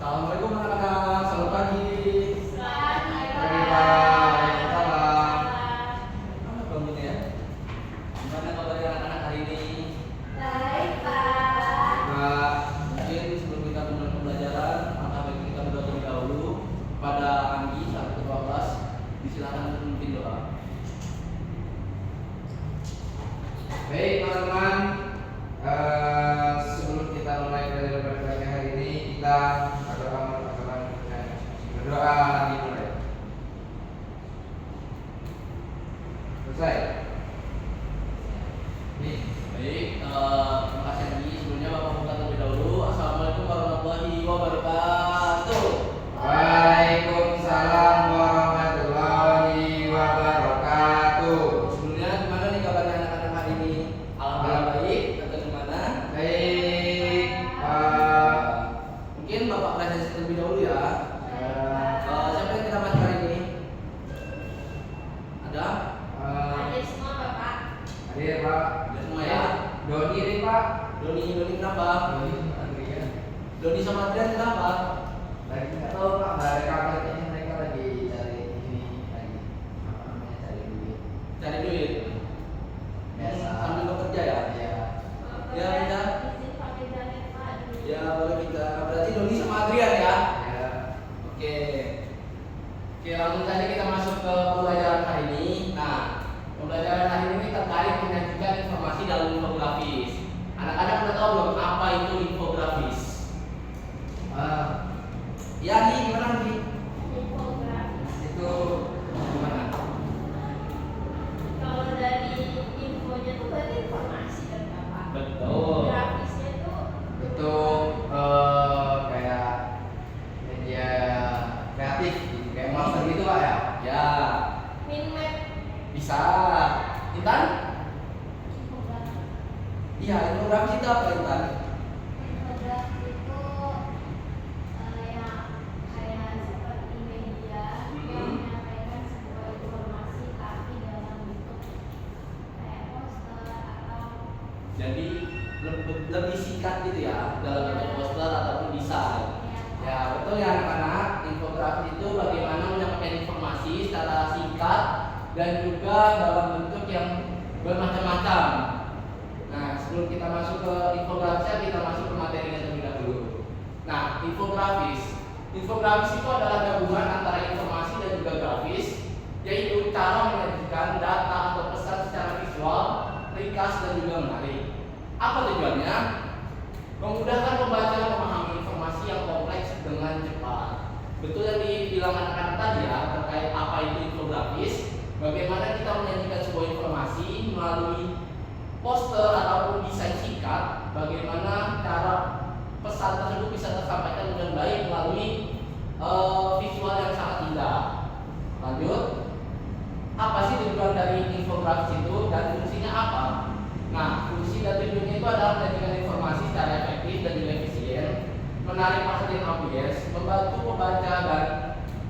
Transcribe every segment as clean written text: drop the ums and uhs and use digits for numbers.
Assalamualaikum anak-anak, selamat pagi. Selamat Pagi Pak, waalaikumsalam. Mana bangunnya ya? Gimana kabarnya anak-anak hari ini? Baik, Pak. Nah, mungkin sebelum kita mulai pembelajaran, maka baiknya kita berdoa terlebih dahulu pada Anggi 1 ke 12. Disilakan untuk memimpin doa. Baik teman-teman, sebelum kita mulai pelajaran pada hari ini, kita berdoa dimulai. Selesai. Baik, terima kasih Andi. Sebelumnya Bapak buka terlebih dahulu. Assalamualaikum warahmatullahi wabarakatuh. Waalaikumsalam warahmatullahi wabarakatuh. Sebelumnya gimana nih kabarnya anak-anak hari ini? Alhamdulillah baik. Atau gimana? Baik. Mungkin Bapak presentasi terlebih dahulu ya. Siapa yang kita masuk hari ini? Ada? Hadir semua, Bapak. Hadir Pak. Hadir semua ya. Doni nih Pak. Doni kenapa? Adrian. Doni sama Adrian kenapa? Lagi nggak tahu Pak, nggak ada kabarnya, mereka lagi cari ini lagi apa namanya, cari duit Cari duit. biasa. Sambil bekerja ya? Ya. Ya, kita. Izin pakai jaket, Pak. Ya boleh kita. Berarti Doni sama Adrian ya? Ya. Oke. Oke, langsung saja kita masuk ke pembelajaran hari ini. Nah, pembelajaran hari ini terkait menyajikan informasi dalam infografis. Anak-anak udah tahu belum apa itu infografis? Ya, nih gimana nih? Infografis. Itu gimana? Kalau dari infonya tuh berarti informasi kan, Bapak? Betul. Grafisnya tuh Betul. Kayak media kreatif gitu, kayak monster gitu Pak ya. Ya, minmap bisa. Intan? infografis. Iya, infografis itu apa Intan? Infografis itu kayak seperti media yang menyampaikan sebuah informasi tapi dalam bentuk kayak poster atau Jadi lebih singkat gitu ya, dalam bentuk poster ataupun desain. Ya betul ya anak-anak, infografis itu bagaimana menyampaikan informasi secara singkat dan juga dalam bentuk yang bermacam-macam. Nah sebelum kita masuk ke infografisnya, kita masuk ke materinya terlebih dahulu. Nah infografis itu adalah gabungan antara informasi dan juga grafis, yaitu cara menyajikan data atau pesan secara visual, ringkas dan juga menarik. Apa tujuannya? Memudahkan pembaca memahami informasi yang kompleks dengan cepat. Betul yang dibilang anak-anak tadi ya, terkait apa itu infografis. Bagaimana kita menyajikan sebuah informasi melalui poster ataupun desain singkat. Bagaimana cara pesan tersebut bisa tersampaikan dengan baik melalui visual yang sangat indah. Lanjut. Apa sih tujuan dari infografis itu dan fungsinya apa? Nah, fungsi dan tujuannya itu adalah menyajikan informasi secara efektif dan juga efisien, menarik perhatian audiens, membantu pembaca dan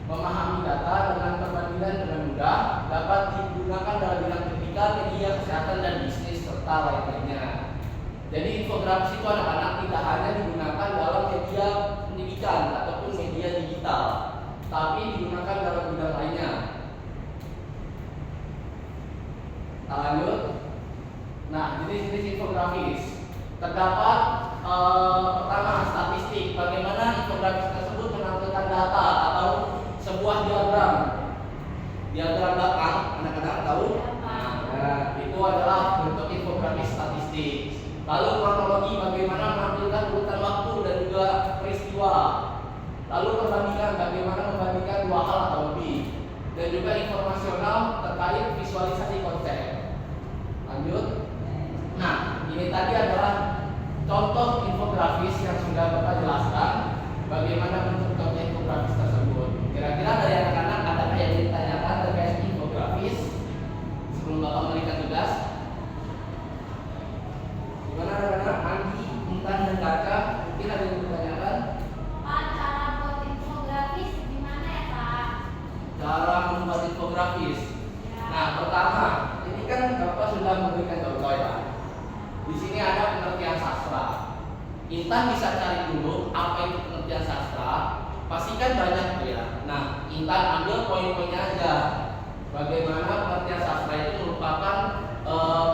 memahami data dengan perbandingan dengan mudah, dapat digunakan dalam bidang pendidikan, media, kesehatan dan bisnis serta lain-lainnya. Jadi infografis itu anak-anak tidak hanya digunakan dalam media pendidikan ataupun media digital, tapi digunakan dalam bidang lainnya. Kita lanjut. Nah, jenis-jenis infografis terdapat pertama statistik. Bagaimana infografis tersebut menampilkan data atau sebuah diagram. Diagram belakang, anak-anak tahu? Nah, itu adalah bentuk infografis statistik. Lalu kronologi, bagaimana menampilkan urutan waktu dan juga peristiwa. Lalu perbandingan, bagaimana membandingkan dua hal atau lebih. Dan juga informasional terkait visualisasi konsep. Lanjut. Nah, ini tadi adalah contoh infografis yang sudah Bapak jelaskan bagaimana bentuk infografis tersebut. Kira-kira dari anak-anak ada yang ditanyakan terkait infografis sebelum Bapak memberikan tugas? Gimana anak-anak? Andi, Intan, dan Caca mungkin ada yang ditanyakan? Pak, cara buat infografis gimana ya, Pak? Cara membuat infografis. Nah, pertama, ini kan Bapak sudah memberikan contoh ya. Di sini ada pengertian sastra. Intan bisa cari dulu apa itu pengertian sastra. pastikan banyak tuh ya. Nah, Intan ambil poin-poinnya aja. Bagaimana pengertian sastra itu merupakan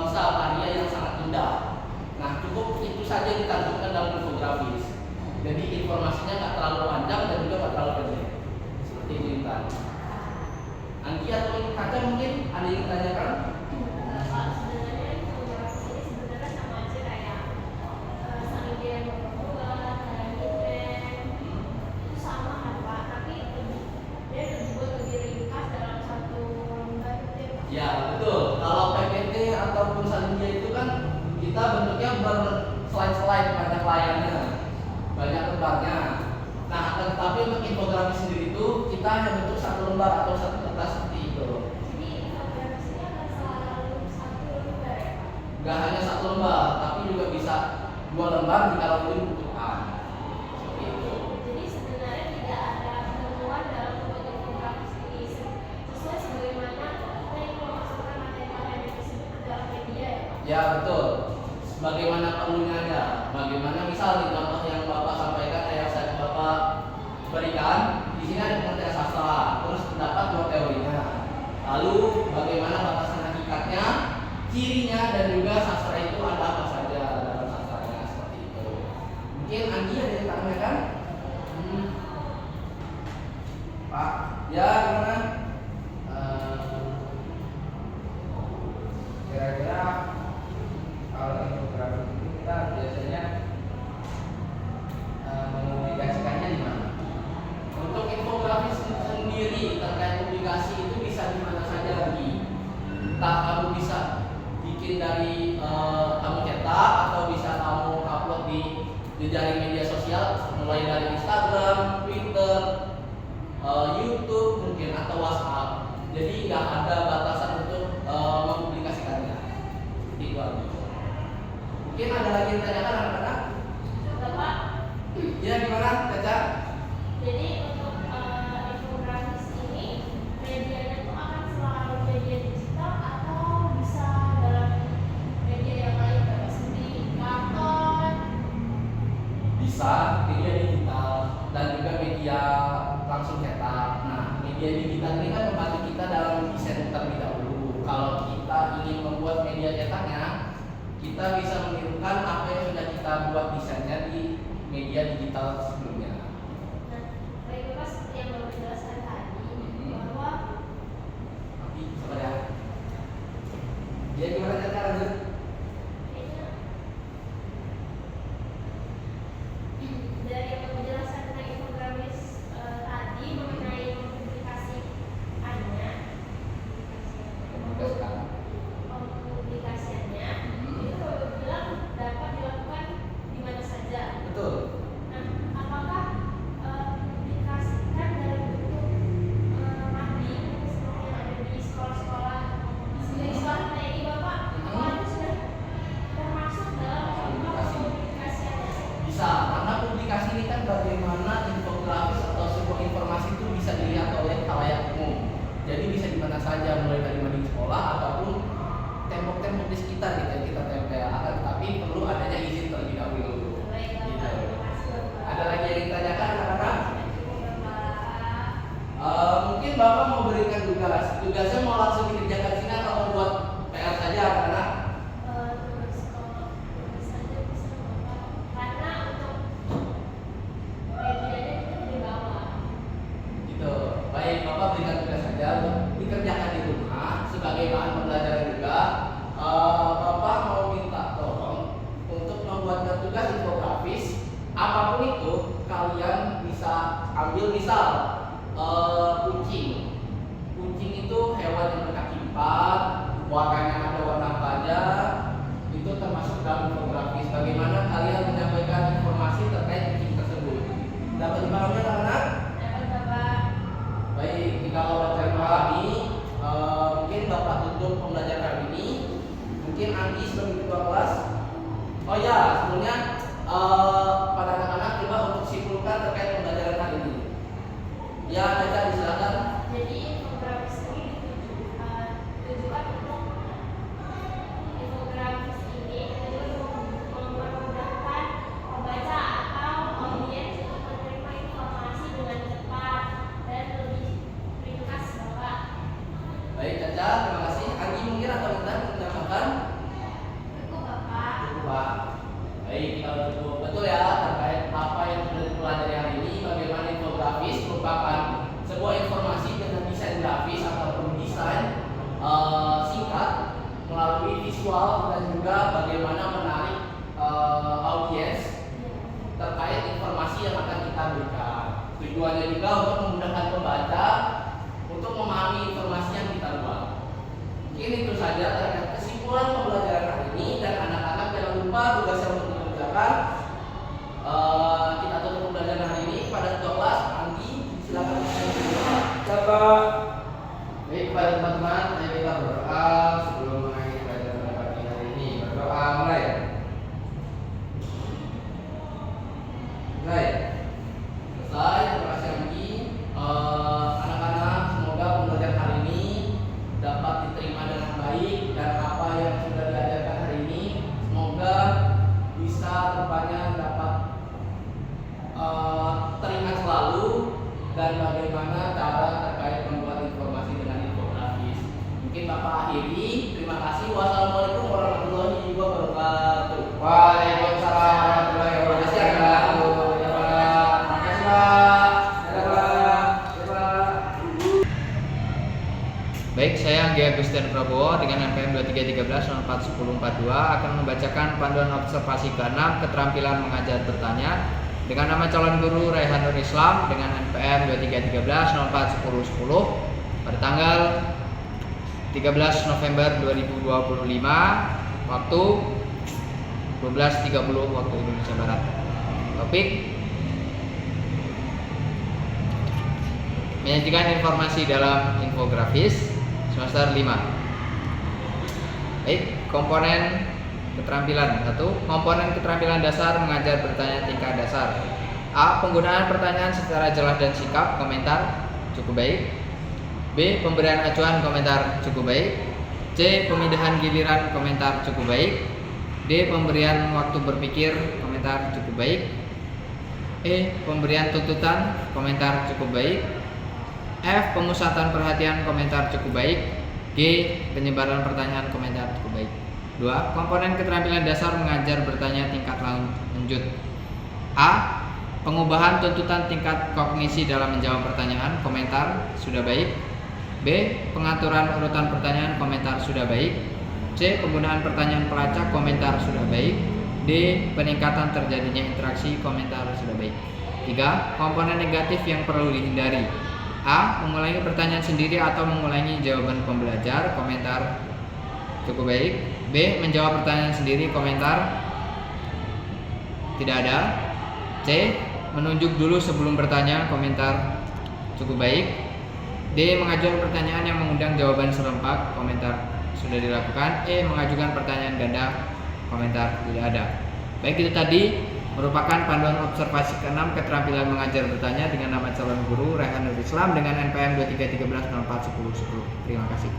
misal karya yang sangat indah. Nah, cukup itu saja ditantumkan dalam infografis. Jadi informasinya nggak terlalu panjang dan juga nggak terlalu pendek. Seperti itu Intan. Anggi atau Kaca mungkin ada yang ditanyakan? Kalau sebenarnya infografis ini sebenarnya sama aja kayak saling dia membuat, itu sama kan Pak, tapi dia dibuat lebih ringkas dalam satu lembar gitu ya Pak. Ya betul. Kalau PPT ataupun Salindia itu kan kita bentuknya berslide-slide, banyak layarnya, banyak lembarnya. Nah, tetapi untuk infografis sendiri itu kita hanya bentuk satu lembar atau satu kertas seperti itu. Jadi infografis ini akan selalu satu lembar ya Pak. Gak hanya satu lembar, tapi juga bisa 2 lembar jika itu dibutuhkan. Seperti itu. Jadi sebenarnya tidak ada ketentuan dalam membuat infografis ini sesuai sebagaimana kita yang memasukkan materi-materi tersebut ke dalam media ya Pak. Ya betul. Bagaimana perlunya aja. Bagaimana misal di contoh yang Bapak sampaikan, yang saya Bapak berikan, di sini ada pengertian sastra, terus terdapat 2 teorinya. Lalu bagaimana batasan hakikatnya, cirinya, dan juga sastra itu ada apa saja dalam sastranya, seperti itu. Mungkin Andi ada yang tanyakan? Pak, ya gimana? Kira-kira kalau infografis itu kita biasanya mempublikasikannya di mana? Untuk infografis sendiri terkait publikasi itu bisa di mana saja lagi. Entah kamu bisa bikin dari kamu cetak atau bisa kamu upload di jejaring media sosial, mulai dari Instagram, Twitter, YouTube mungkin atau WhatsApp. Jadi nggak ada batasan untuk mempublikasikannya. Itu aja. Mungkin ada lagi yang ditanyakan anak-anak? Bapak, Ya gimana, Caca? jadi untuk infografis ini medianya itu akan selalu media digital atau bisa dalam media yang lain Pak? Seperti karton. Bisa media digital dan juga media langsung cetak. Nah, media digital ini kan membantu kita dalam desain terlebih dahulu. Kalau kita ingin membuat media cetaknya, kita bisa menirukan apa yang sudah kita buat desainnya di media digital sebelumnya. Nah, baik Bapak seperti yang baru dijelaskan tadi bahwa Tapi sabar ya. Ya gimana Caca, lanjut? dari yang menjelaskan tentang infografis tadi mengenai publikasiannya, publikasiannya itu Bapak bilang dapat dilakukan di mana saja. Betul. Nah, apakah publikasikan dalam bentuk mading seperti yang ada di sekolah-sekolah, di sekolah TNI Bapak, apakah itu sudah termasuk dalam contoh publikasiannya? Bisa, karena publikasi ini kan bagaimana infografis atau sebuah informasi itu bisa dilihat oleh khalayak umum. Jadi bisa di mana saja, mulai dari mading sekolah ataupun tembok-tembok di sekitar gitu yang kita tempel. Akan tetapi perlu adanya izin terlebih dahulu. Baik, Gitu. Bapak, terima kasih Bapak. Ada lagi yang ditanyakan anak-anak? Bapak. Mungkin Bapak mau berikan tugas. Tugasnya mau langsung dikerjakan sini atau mau buat PR saja anak-anak? Tugas saja bisa Bapak. Karena untuk medianya kita di bawah. Gitu. Baik, Bapak berikan tugas saja untuk dikerjakan di rumah sebagai bahan pembelajaran juga. Bapak mau minta tolong untuk membuatkan tugas infografis apapun itu kalian bisa ambil misal kucing. Kucing itu hewan yang berkaki 4, warnanya ada warna apa aja, itu termasuk dalam infografis. Bagaimana kalian menyampaikan informasi terkait kucing tersebut? Dapat dipahami anak-anak? Dapat Bapak. Baik, jika Bapak terpahami, mungkin Bapak tutup pembelajaran hari ini. Mungkin Andi sebagai ketua kelas. Oh ya, sebelumnya pada anak-anak coba untuk simpulkan terkait pembelajaran hari ini. Ya, Caca disilakan. Jadi infografis ini ditujukan untuk infografis ini mempermudahkan mengungkapkan sebuah informasi dengan desain grafis ataupun desain singkat melalui visual dan juga bagaimana menarik audiens terkait informasi yang akan kita berikan. Tujuannya juga untuk memudahkan pembaca untuk memahami informasi yang kita buat. Mungkin itu saja terkait kesimpulan pembelajaran hari ini, dan anak-anak jangan lupa tugasnya untuk dikerjakan. Kita tutup pembelajaran hari ini pada ketua kelas. Andi, silakan. Siapa? Baik, kepada teman-teman, ayo kita berdoa sebelum mengakhiri pelajaran pagi hari ini. Berdoa mulai. Mulai. Selesai, terima kasih Andi. Anak-anak, semoga pembelajaran hari ini dapat diterima dengan baik, dan apa yang sudah diajarkan hari ini semoga bisa depannya dapat teringat selalu, dan bagaimana cara terkait membuat informasi dengan infografis. Mungkin Bapak akhiri. Terima kasih. Wassalamualaikum warahmatullahi wabarakatuh. Waalaikumsalam warahmatullahi wabarakatuh. Ya Pak. Makasih Pak. Ya Pak. Ya Pak. Baik, saya Anggi Agustian Prabowo dengan NPM 2313041042 akan membacakan panduan observasi ke-6 keterampilan mengajar bertanya dengan nama calon guru Raihan Nur Islam dengan NPM 2313041010 pada tanggal 13 November 2025 waktu 12.30 waktu Indonesia Barat. Topik menyajikan informasi dalam infografis semester 5. Baik, komponen keterampilan 1. Komponen keterampilan dasar mengajar bertanya tingkat dasar. A. Penggunaan pertanyaan secara jelas dan sikap, komentar cukup baik. B. Pemberian acuan, komentar cukup baik. C. Pemindahan giliran, komentar cukup baik. D. Pemberian waktu berpikir, komentar cukup baik. E. Pemberian tuntutan, komentar cukup baik. F. Pemusatan perhatian, komentar cukup baik. G. Penyebaran pertanyaan, komentar cukup baik. 2. Komponen keterampilan dasar mengajar bertanya tingkat lanjut. A. Pengubahan tuntutan tingkat kognisi dalam menjawab pertanyaan, komentar sudah baik. B. Pengaturan urutan pertanyaan, komentar sudah baik. C. Penggunaan pertanyaan pelacak, komentar sudah baik. D. Peningkatan terjadinya interaksi, komentar sudah baik. 3. Komponen negatif yang perlu dihindari. A. Mengulangi pertanyaan sendiri atau mengulangi jawaban pembelajar, komentar cukup baik. B. Menjawab pertanyaan sendiri, komentar tidak ada. C. Menunjuk dulu sebelum bertanya, komentar cukup baik. D. Mengajukan pertanyaan yang mengundang jawaban serempak, komentar sudah dilakukan. E. Mengajukan pertanyaan ganda, komentar tidak ada. Baik, itu tadi merupakan panduan observasi ke-6 keterampilan mengajar bertanya dengan nama calon guru Raihan Nur Islam dengan NPM 2313041010. Terima kasih.